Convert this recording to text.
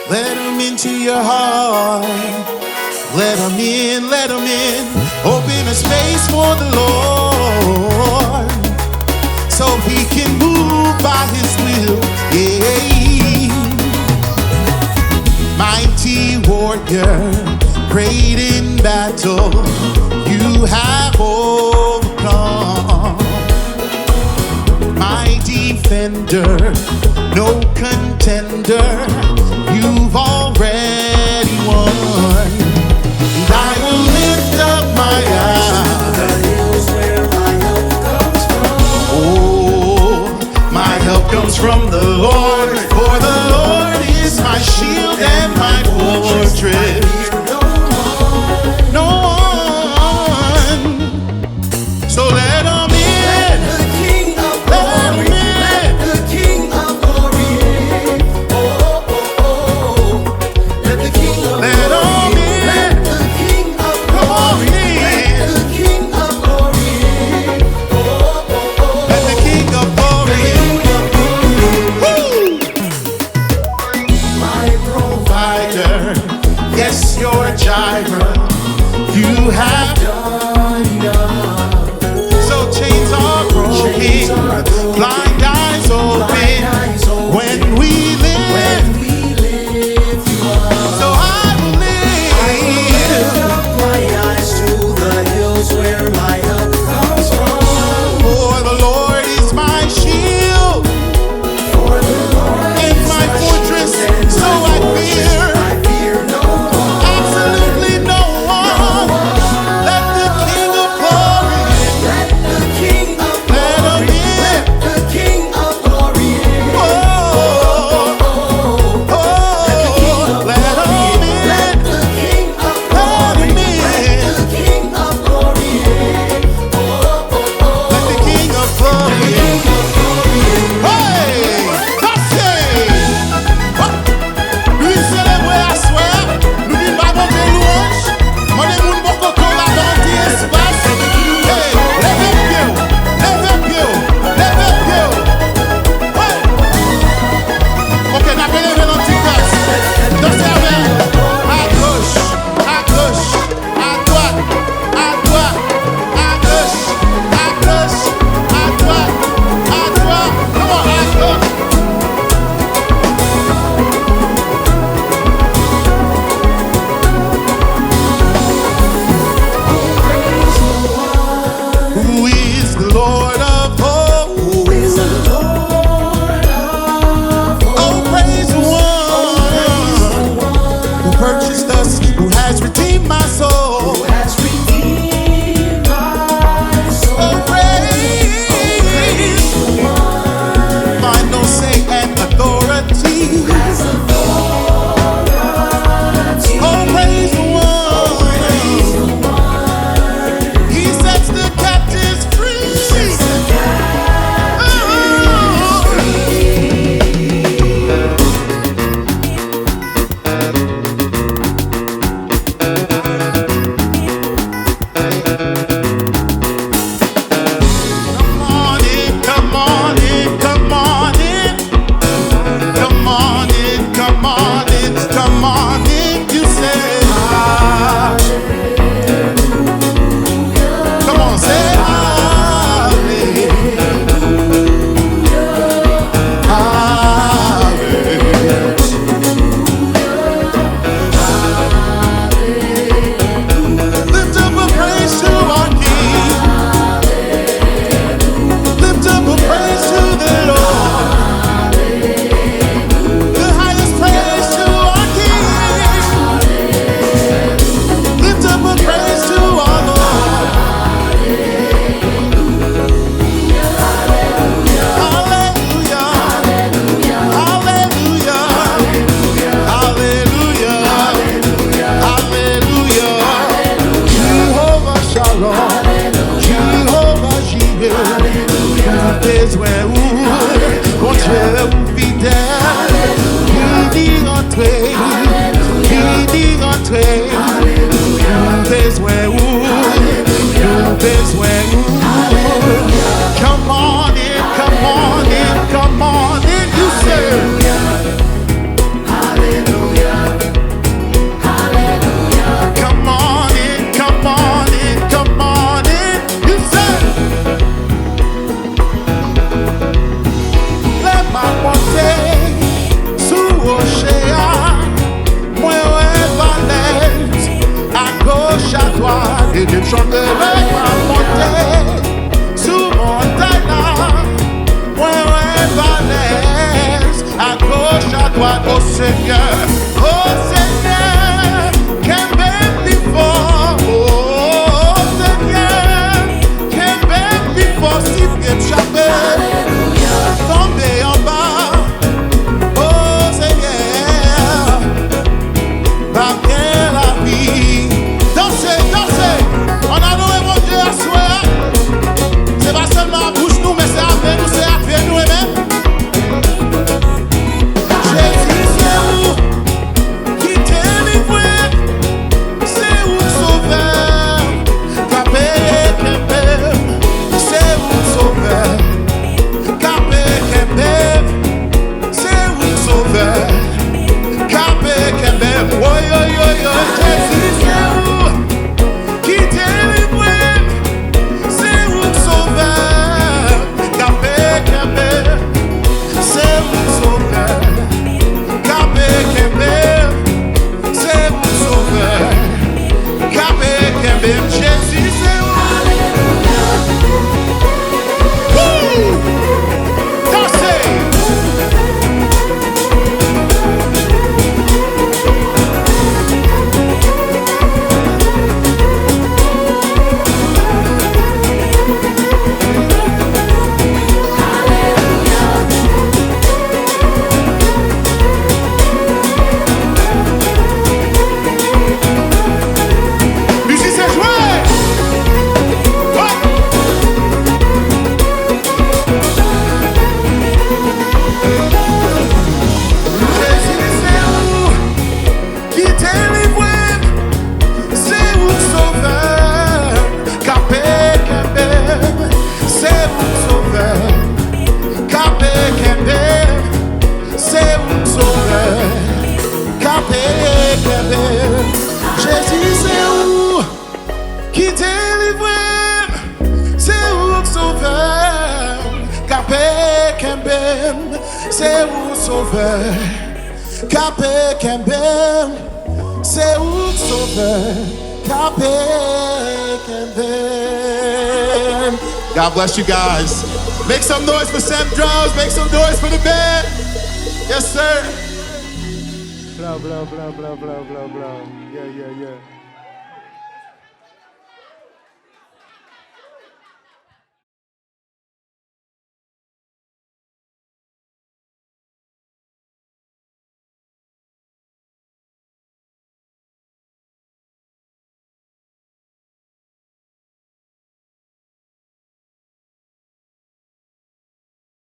Let him into your heart. Let him in, let him in. Open a space for the Lord, so he can move by his will. Yeah. Mighty warrior, great in battle, you have overcome. My defender, no contender, you've already won. And I will lift up my eyes. The hills where my help comes from. Oh, my help comes from the Lord, for the Lord is my shield and my fortress. No one. So let him in. Let the King of glory. Let the King of glory in. Oh, oh, oh. Let the King of glory in. Let the King of glory in. Let the King of glory in. Oh, oh, oh. Let the King of glory in. My provider. Yes, you're a Jireh. You have done enough. So chains are broken, blind eyes open. When we live you up. So I will lift up my eyes to the hills where my help comes from. For the Lord is my shield, for the Lord is my fortress. So I fear no one. Absolutely no one. Let the King of glory in. Let the King of glory in. Let the King of glory in. Oh, oh, oh. Let the King of glory in. Let the King of glory in. Let the King of glory in. Oh, oh, oh. Let the King of glory in. Hey, that's it. Lui célébrer à soir, nous vivons pas bon de louange. Mon émoune beaucoup qu'on a dans l'espace. Hey, levez pied, levez pied, levez pied. Ouais. Ok, n'a pas levé dans petit casse. Dansez avec. À gauche, à gauche, à droite, à droite, à gauche, à gauche, à droite, à droite. Come on, à gauche. Who is the Lord of hosts? Who is the Lord of hosts? Oh, praise the one who purchased us, who has redeemed my soul. Who has redeemed my soul. Oh, praise the one. Final say and authority. Who has authority. Oh, praise the one. He sets the captives free. Come on in, come on in, come on in. Come on in, come on in, come on in. You say come on, say hallelujah. Lift up a praise to our King. Lift up a praise to the Lord. The highest praise to our King. Lift up a praise to our Lord. Hallelujah. Hallelujah. Hallelujah. Hallelujah. Jehovah Shalom. Jehovah Jireh. Besoin où mon Dieu fidèle. Qui dit rentrer. Qui dit rentrer. Besoin où. Besoin où. Come on in, come on in, come on Kembem, c'est où sauveur. Capé Kembem, c'est où sauveur. Capé Kembem. God bless you guys. Make some noise for Chemdrumz. Make some noise for the band. Yes, sir. Blah, blah, blah, blah, blah, blah, blah. Yeah, yeah, yeah.